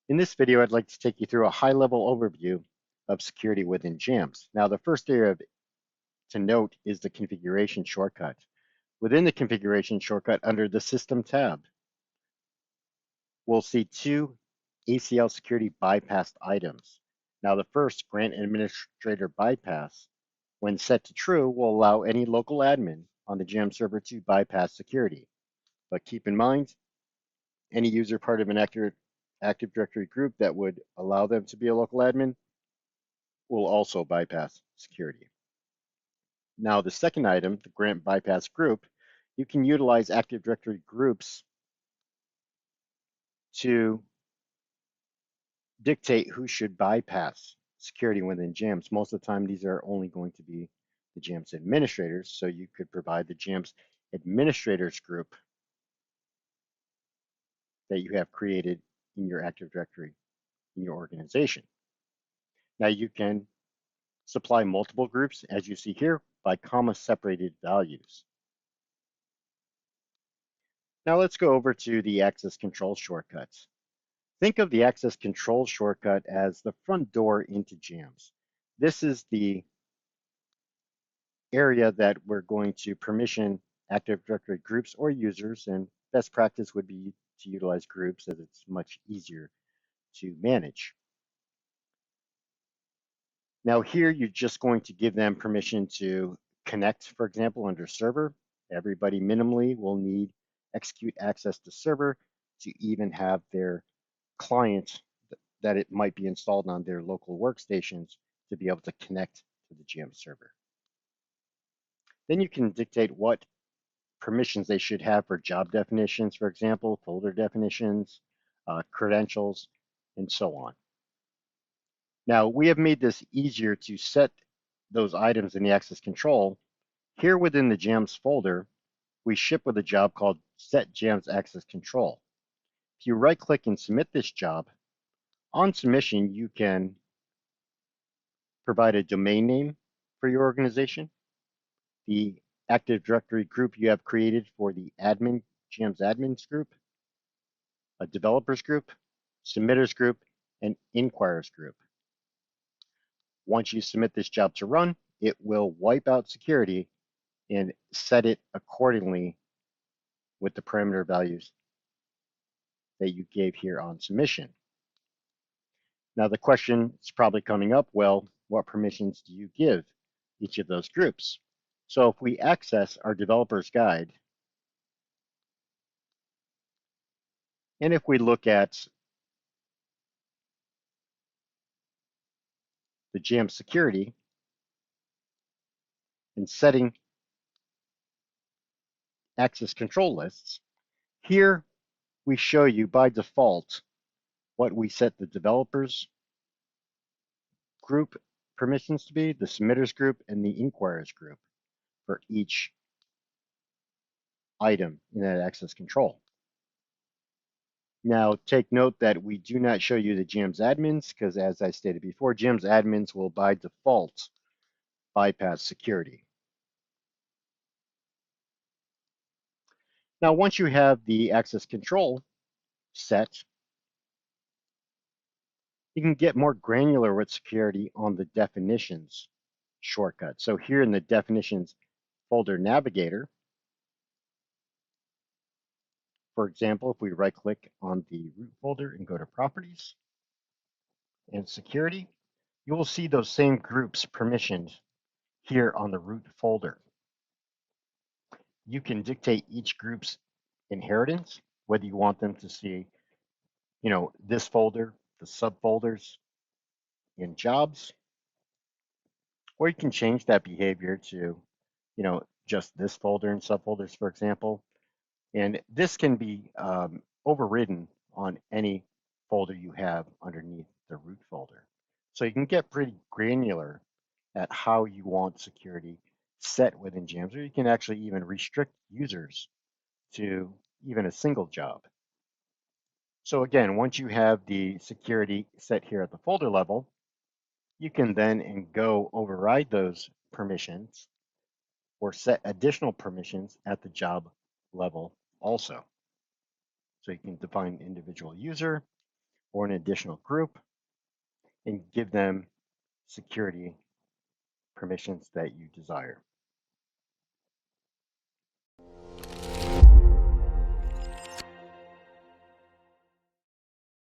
In this video, I'd like to take you through a high-level overview of security within JAMS. Now, the first area to note is the configuration shortcut. Within the configuration shortcut, under the System tab, we'll see two ACL security bypassed items. Now, the first, Grant Administrator Bypass, when set to true, will allow any local admin on the JAMS server to bypass security. But keep in mind, any user part of an Active Directory group that would allow them to be a local admin will also bypass security. Now, the second item, the grant bypass group, you can utilize Active Directory groups to dictate who should bypass security within JAMS. Most of the time, these are only going to be the JAMS administrators, so you could provide the JAMS administrators group that you have created in your Active Directory in your organization. Now, you can supply multiple groups, as you see here, by comma-separated values. Now let's go over to the access control shortcuts. Think of the access control shortcut as the front door into JAMS. This is the area that we're going to permission Active Directory groups or users, and best practice would be to utilize groups as it's much easier to manage. Now here, you're just going to give them permission to connect, for example, under server. Everybody minimally will need execute access to server to even have their client that it might be installed on their local workstations to be able to connect to the JAMS server. Then you can dictate what permissions they should have for job definitions, for example, folder definitions, credentials, and so on. Now, we have made this easier to set those items in the access control. Here within the JAMS folder, we ship with a job called Set JAMS Access Control. If you right-click and submit this job, on submission, you can provide a domain name for your organization, the Active Directory group you have created for the JAMS admins group, a developers group, submitters group, and inquirers group. Once you submit this job to run, it will wipe out security and set it accordingly with the parameter values that you gave here on submission. Now the question is probably coming up, well, what permissions do you give each of those groups? So if we access our developer's guide, and if we look at the JAMS security and setting access control lists, here we show you by default what we set the developers group permissions to be, the submitters group, and the inquirers group for each item in that access control. Now, take note that we do not show you the JAMS admins because, as I stated before, JAMS admins will by default bypass security. Now, once you have the access control set, you can get more granular with security on the definitions shortcut. So here in the definitions folder navigator, for example, if we right click on the root folder and go to properties and security, you will see those same groups permissioned here on the root folder. You can dictate each group's inheritance, whether you want them to see, this folder, the subfolders in jobs, or you can change that behavior to, just this folder and subfolders, for example. And this can be overridden on any folder you have underneath the root folder. So you can get pretty granular at how you want security set within JAMS, or you can actually even restrict users to even a single job. So again, once you have the security set here at the folder level, you can then go override those permissions or set additional permissions at the job level also. So you can define individual user, or an additional group and give them security permissions that you desire.